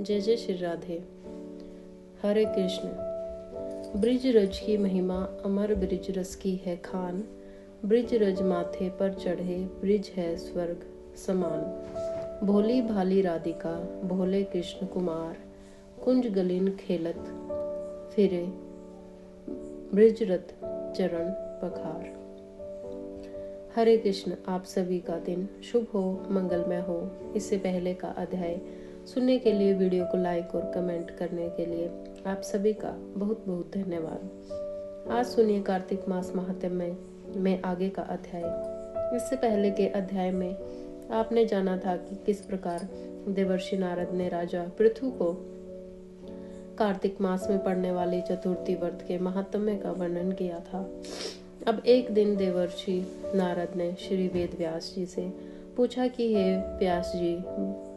जय जय श्री राधे। हरे कृष्ण। ब्रिज रज की महिमा अमर, ब्रिज रस की है खान। ब्रिज रज माथे पर चढ़े, ब्रिज है स्वर्ग समान। भोली भाली राधिका, भोले कृष्ण कुमार। कुंज गलिन खेलत फिरे, ब्रिज रथ चरण पखार। हरे कृष्ण। आप सभी का दिन शुभ हो, मंगलमय हो। इससे पहले का अध्याय सुनने के लिए, वीडियो को लाइक और कमेंट करने के लिए आप सभी का बहुत बहुत धन्यवाद। आज सुनिए कार्तिक मास महात्म्य में आगे का अध्याय। इससे पहले के अध्याय में आपने जाना था कि किस प्रकार देवर्षि नारद ने राजा पृथु को कार्तिक मास में पड़ने वाली चतुर्थी व्रत के महात्म्य का वर्णन किया था। अब एक दिन देवर्षि नारद ने श्री वेद व्यास जी से पूछा कि हे व्यास जी,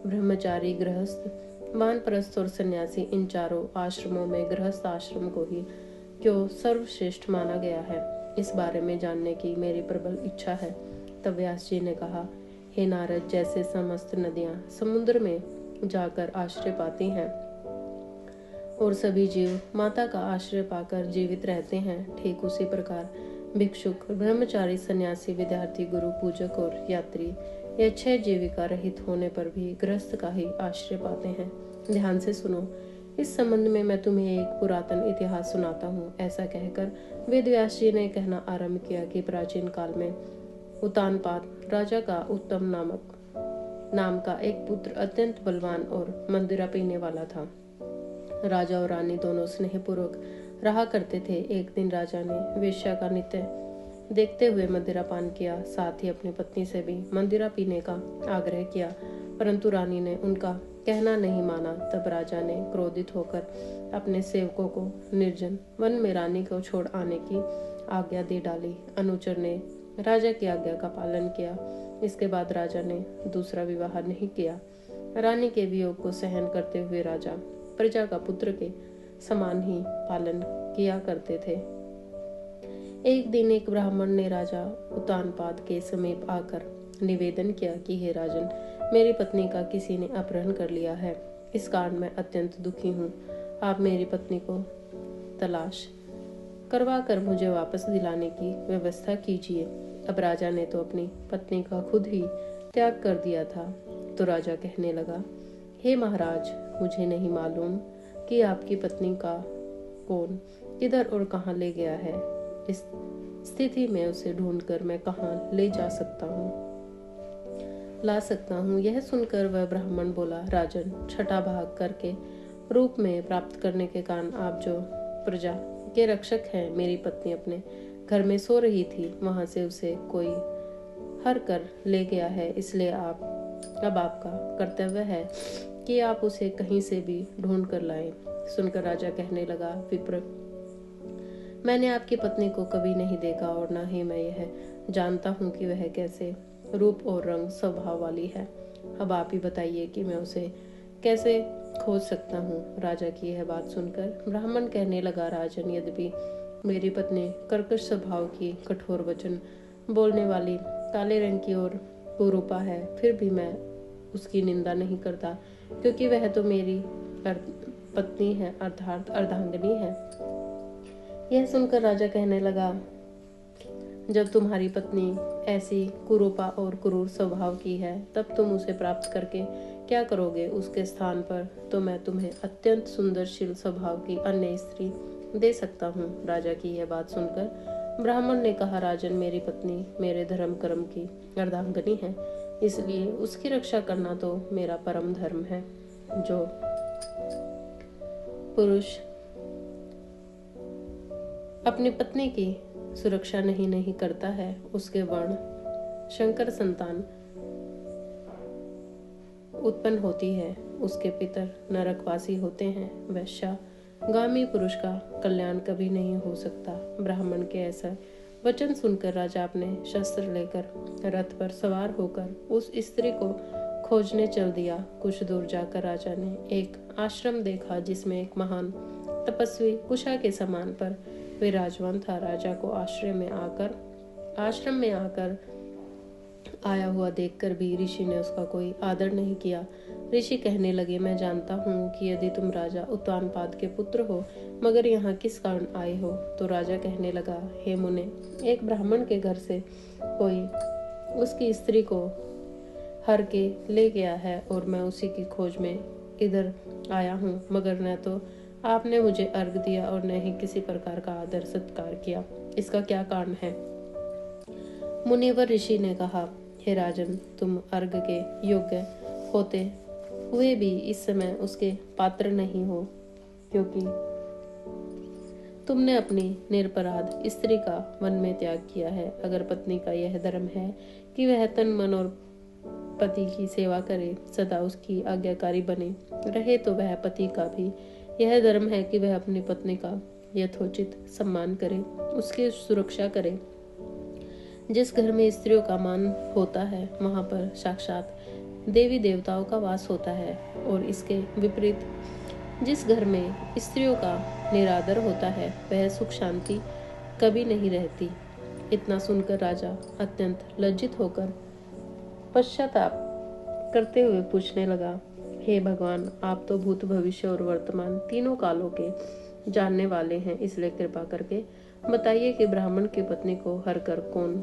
ब्रह्मचारी, गृहस्थ, वानप्रस्थ और सन्यासी, इन चारों आश्रमों में गृहस्थ आश्रम को ही क्यों सर्वश्रेष्ठ माना गया है? इस बारे में जानने की मेरी प्रबल इच्छा है। तब व्यास जी ने कहा, हे नारद, जैसे समस्त नदियां समुद्र में जाकर आश्रय पाती हैं और सभी जीव माता का आश्रय पाकर जीवित रहते हैं, ठीक उसी प्रकार भिक्षुक, ब्रह्मचारी, सन्यासी, विद्यार्थी, गुरु, पूजक और यात्री ये 6 जीविका रहित होने पर भी गृहस्थ का ही आश्रय पाते हैं। ध्यान से सुनो, इस संबंध में मैं तुम्हें एक पुरातन इतिहास सुनाता हूँ। ऐसा कहकर वेद व्यास जी ने कहना आरंभ किया कि प्राचीन काल में उतानपाद राजा का उत्तम नाम का एक पुत्र अत्यंत बलवान और मंदिरा पीने वाला था। राजा और रानी दोनों स्नेहपूर्वक रहा करते थे। एक दिन राजा ने वेश्या का नित्य देखते हुए मदिरा पान किया, साथ ही अपनी पत्नी से भी मदिरा पीने का आग्रह किया, परंतु रानी ने उनका कहना नहीं माना। तब राजा ने क्रोधित होकर अपने सेवकों को निर्जन वन में रानी को छोड़ आने की आज्ञा दे डाली। अनुचर ने राजा की आज्ञा का पालन किया। इसके बाद राजा ने दूसरा विवाह नहीं किया। रानी के वियोग को सहन करते हुए राजा प्रजा का पुत्र के समान ही पालन किया करते थे। एक दिन एक ब्राह्मण ने राजा उतानपाद के समीप आकर निवेदन किया कि हे राजन, मेरी पत्नी का किसी ने अपहरण कर लिया है। इस कारण मैं अत्यंत दुखी हूँ। आप मेरी पत्नी को तलाश करवा कर मुझे वापस दिलाने की व्यवस्था कीजिए। अब राजा ने तो अपनी पत्नी का खुद ही त्याग कर दिया था। तो राजा कहने लगा, हे महाराज, मुझे नहीं मालूम कि आपकी पत्नी का कौन किधर और कहाँ ले गया है। इस स्थिति में उसे ढूंढकर मैं कहाँ ला सकता हूँ। यह सुनकर वह ब्राह्मण बोला, राजन, छठा भाग करके रूप में प्राप्त करने के कारण आप जो प्रजा के रक्षक हैं, मेरी पत्नी अपने घर में सो रही थी, वहां से उसे कोई हर कर ले गया है। इसलिए अब आपका कर्तव्य है कि आप उसे कहीं से भी ढूंढ कर लाएं। सुनकर राजा कहने लगा, विप्र, मैंने आपकी पत्नी को कभी नहीं देखा और न ही मैं यह जानता हूँ कि वह कैसे रूप और रंग स्वभाव वाली है। अब आप ही बताइए कि मैं उसे कैसे खोज सकता हूँ। राजा की यह बात सुनकर ब्राह्मण कहने लगा, राजन, यद्यपि मेरी पत्नी कर्कश स्वभाव की, कठोर वचन बोलने वाली, काले रंग की और कुरूपा है, फिर भी मैं उसकी निंदा नहीं करता, क्योंकि वह तो मेरी पत्नी है, अर्थात अर्धांगिनी है। यह सुनकर राजा कहने लगा, जब तुम्हारी पत्नी ऐसी कुरूपा और क्रूर स्वभाव की है, तब तुम उसे प्राप्त करके क्या करोगे? उसके स्थान पर तो मैं तुम्हें अत्यंत सुंदरशील स्वभाव की अन्य स्त्री दे सकता हूँ। राजा की यह बात सुनकर ब्राह्मण ने कहा, राजन, मेरी पत्नी मेरे धर्म कर्म की अर्धांगिनी है, इसलिए उसकी रक्षा करना तो मेरा परम धर्म है। जो पुरुष अपनी पत्नी की सुरक्षा नहीं करता है, उसके वर्ण शंकर संतान उत्पन्न होती है, उसके पितर नरकवासी होते हैं। वैश्या गामी पुरुष का कल्याण कभी नहीं हो सकता। ब्राह्मण के ऐसा वचन सुनकर राजा अपने शस्त्र लेकर रथ पर सवार होकर उस स्त्री को खोजने चल दिया। कुछ दूर जाकर राजा ने एक आश्रम देखा जिसमें एक महान तपस्वी कुशा के समान पर विराजमान था। राजा को आश्रम में आकर आया हुआ देखकर भी ऋषि ने उसका कोई आदर नहीं किया। ऋषि कहने लगे, मैं जानता हूँ कि यदि तुम राजा उत्तानपाद के पुत्र हो, मगर यहाँ किस कारण आए हो? तो राजा कहने लगा, हे मुने, एक ब्राह्मण के घर से कोई उसकी स्त्री को हर के ले गया है और मैं उसी की खोज में इधर आया हूँ, मगर न तो आपने मुझे अर्घ दिया और न ही किसी प्रकार का आदर सत्कार किया। इसका क्या कारण है? मुनिवर ऋषि ने कहा, हे राजन, तुम अर्घ के योग्य होते हुए भी इस समय उसके पात्र नहीं हो, क्योंकि तुमने अपनी निरपराध स्त्री का वन में त्याग किया है। अगर पत्नी का यह धर्म है कि वह तन मन और पति की सेवा करे, सदा उसकी आज्ञाकारी बने रहे, तो वह पति का भी यह धर्म है कि वह अपनी पत्नी का यथोचित सम्मान करे, उसकी सुरक्षा करे। जिस घर में स्त्रियों का मान होता है, वहां पर साक्षात देवी देवताओं का वास होता है, और इसके विपरीत जिस घर में स्त्रियों का निरादर होता है, वह सुख शांति कभी नहीं रहती। इतना सुनकर राजा अत्यंत लज्जित होकर पश्चाताप करते हुए पूछने लगा, हे भगवान, आप तो भूत भविष्य और वर्तमान तीनों कालों के जानने वाले हैं, इसलिए कृपा करके बताइए कि ब्राह्मण की पत्नी को हर कर कौन,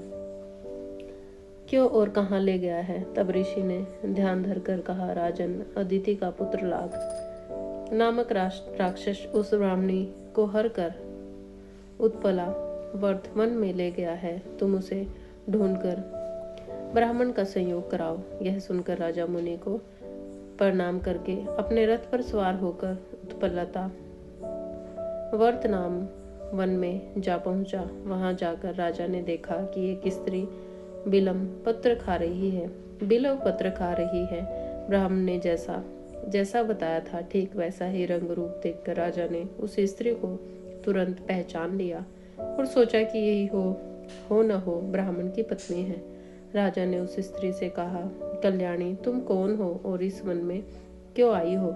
क्यों और कहाँ ले गया है? तब ऋषि ने ध्यान धरकर कहा, राजन, अदिति का पुत्र लाग नामक राक्षस उस ब्राह्मणी को हर कर उत्पला वर्त वन में ले गया है। तुम उसे ढूंढकर ब्राह्मण का संयोग कराओ। यह सुनकर राजा मुनि को प्रणाम करके अपने रथ पर सवार होकर उत्पलता वर्त नाम वन में जा पहुंचा। वहां जाकर राजा ने देखा कि एक स्त्री बिलव पत्र खा रही है। ब्राह्मण ने जैसा बताया था, ठीक वैसा ही रंग रूप देखकर राजा ने उस स्त्री को तुरंत पहचान लिया और सोचा कि यही हो न हो ब्राह्मण की पत्नी है। राजा ने उस स्त्री से कहा, कल्याणी, तुम कौन हो और इस वन में क्यों आई हो?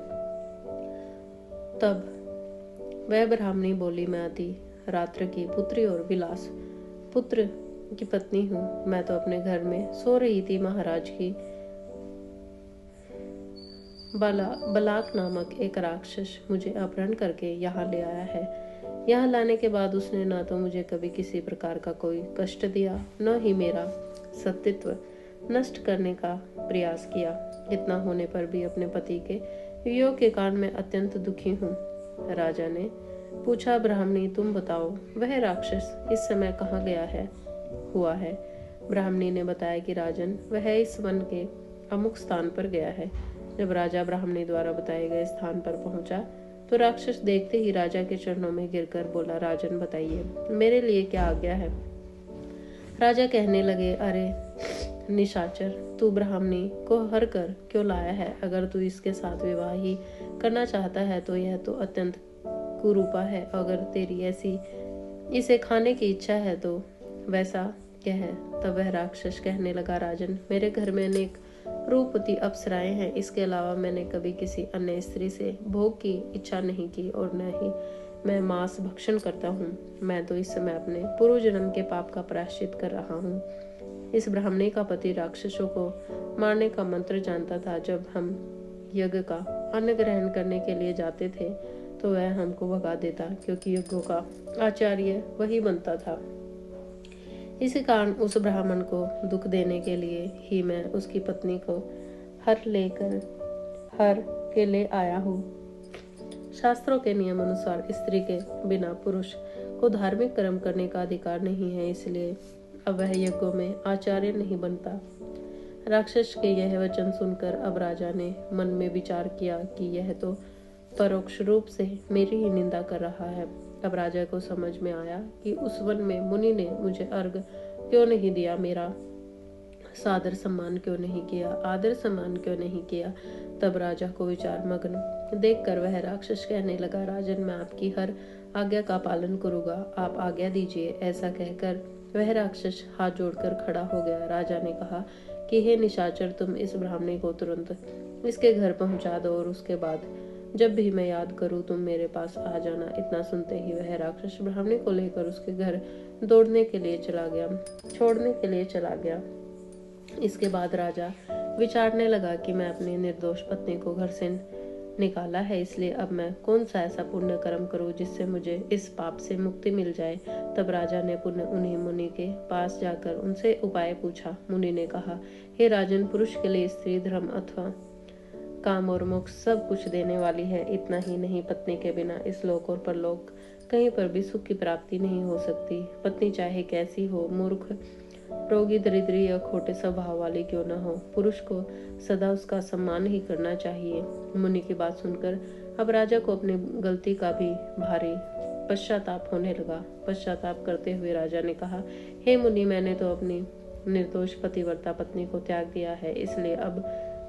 तब वह ब्राह्मणी बोली, मैं अति रात्र की पुत्री और विलास पुत्र की पत्नी हूँ। मैं तो अपने घर में सो रही थी। महाराज की बलाक नामक एक राक्षस मुझे अपहरण करके यहाँ ले आया है। यहाँ लाने के बाद उसने न तो मुझे कभी किसी प्रकार का कोई कष्ट दिया, न ही मेरा सतीत्व नष्ट करने का प्रयास किया। इतना होने पर भी अपने पति के वियोग के कारण मैं अत्यंत दुखी हूँ। राजा ने पूछा, ब्राह्मणी, तुम बताओ, वह राक्षस इस समय कहाँ गया हुआ है? ब्राह्मणी ने बताया कि राजन, वह इस वन के अमुक स्थान पर गया है। जब राजा ब्राह्मणी द्वारा बताए गए स्थान पर पहुंचा तो राक्षस देखते ही राजा के चरणों में गिरकर बोला, राजन, बताइए, मेरे लिए क्या आज्ञा है? राजा कहने लगे, अरे निशाचर, तू ब्राह्मणी को हर कर क्यों लाया है? अगर तू इसके साथ विवाह ही करना चाहता है तो यह तो अत्यंत कुरूपा है। अगर तेरी ऐसी इसे खाने की इच्छा है तो वैसा क्या है? तब वह राक्षस कहने लगा, राजन, मेरे घर में अनेक रूपवती अप्सराएं हैं। इसके अलावा मैंने कभी किसी अन्य स्त्री से भोग की इच्छा नहीं की और न ही मैं मांस भक्षण करता हूँ। मैं तो इस समय अपने पूर्व जन्म के पाप का प्रायश्चित कर रहा हूँ। इस ब्राह्मणी का पति राक्षसों को मारने का मंत्र जानता था। जब हम यज्ञ का अन्न ग्रहण करने के लिए जाते थे तो वह हमको भगा देता, क्योंकि यज्ञों का आचार्य वही बनता था। इसी कारण उस ब्राह्मण को दुख देने के लिए ही मैं उसकी पत्नी को हर के ले आया हूँ। शास्त्रों के नियम अनुसार स्त्री के बिना पुरुष को धार्मिक कर्म करने का अधिकार नहीं है, इसलिए अब वह यज्ञों में आचार्य नहीं बनता। राक्षस के यह वचन सुनकर अब राजा ने मन में विचार किया कि यह तो परोक्ष रूप से मेरी ही निंदा कर रहा है। अब राजा को समझ में आया कि उस वन में मुनि ने मुझे अर्घ क्यों नहीं दिया, मेरा आदर सम्मान क्यों नहीं किया। तब राजा को विचार मग्न देखकर वह राक्षस कहने लगा, राजन, मैं आपकी हर आज्ञा का पालन करूंगा, आप आज्ञा दीजिए। ऐसा कहकर वह राक्षस हाथ जोड़कर खड़ा हो गया। राजा ने कहा कि हे निशाचर, तुम इस ब्राह्मणी को तुरंत इसके घर पहुंचा दो और उसके बाद जब भी मैं याद करूं तुम मेरे पास आ जाना। इतना सुनते ही वह राक्षस ब्राह्मणी को लेकर उसके घर छोड़ने के लिए चला गया। इसके बाद राजा विचारने लगा कि मैं अपनी निर्दोष पत्नी को घर से निकाला है, इसलिए अब मैं कौन सा ऐसा पुण्य कर्म करूं जिससे मुझे इस पाप से मुक्ति मिल जाए। तब राजा ने पुनः उन्हीं मुनि के पास जाकर उनसे उपाय पूछा। मुनि ने कहा, हे राजन, पुरुष के लिए स्त्री धर्म अथवा काम और मोक्ष सब कुछ देने वाली है। इतना ही नहीं, पत्नी के बिना इस लोक और परलोक कहीं पर भी सुख की प्राप्ति नहीं हो सकती। पत्नी चाहे कैसी हो, मूर्ख, रोगी, दरिद्री या खोटे स्वभाव वाली क्यों न हो, पुरुष को सदा उसका सम्मान ही करना चाहिए। मुनि की बात सुनकर अब राजा को अपनी गलती का भी भारी पश्चाताप होने लगा। पश्चाताप करते हुए राजा ने कहा, हे मुनि, मैंने तो अपनी निर्दोष पतिव्रता पत्नी को त्याग दिया है, इसलिए अब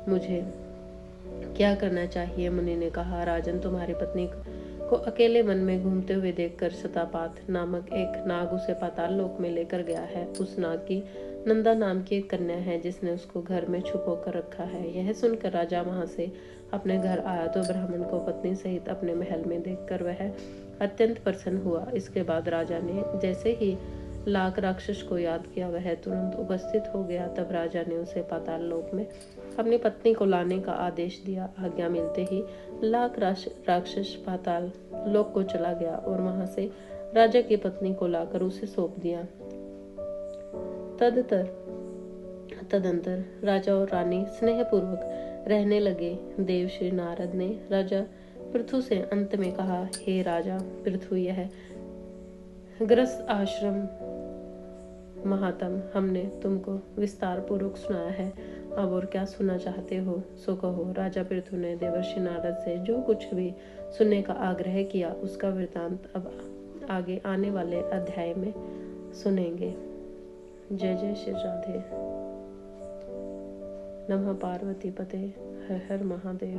मुझे क्या करना चाहिए। मुनि ने कहा, राजन, तुम्हारी पत्नी को अकेले वन में घूमते हुए देखकर शतापात नामक एक नाग उसे पाताल लोक में लेकर गया है। उस नाग की नंदा नाम की एक कन्या है जिसने उसको घर में छुपो कर रखा है। यह सुनकर राजा वहां से अपने घर आया तो ब्राह्मण को पत्नी सहित अपने महल में देखकर वह अत्यंत प्रसन्न हुआ। इसके बाद राजा ने जैसे ही लाख राक्षस को याद किया, वह तुरंत उपस्थित हो गया। तब राजा ने उसे पाताल लोक में अपनी पत्नी को लाने का आदेश दिया। आज्ञा मिलते ही लाख राक्षस पाताल लोक को चला गया और वहां से राजा की पत्नी को लाकर उसे सौंप दिया। तदंतर राजा और रानी स्नेहपूर्वक रहने लगे। देव श्री नारद ने राजा पृथु से अंत में कहा, हे राजा पृथु, यह गृहस्थ आश्रम महात्म हमने तुमको विस्तार पूर्वक सुनाया है। अब और क्या सुनना चाहते हो सो कहो। राजा पृथु ने देवर्षि नारद से जो कुछ भी सुनने का आग्रह किया, उसका वृतांत अब आगे आने वाले अध्याय में सुनेंगे। जय जय श्री राधे। नमः पार्वती पते, हर हर महादेव।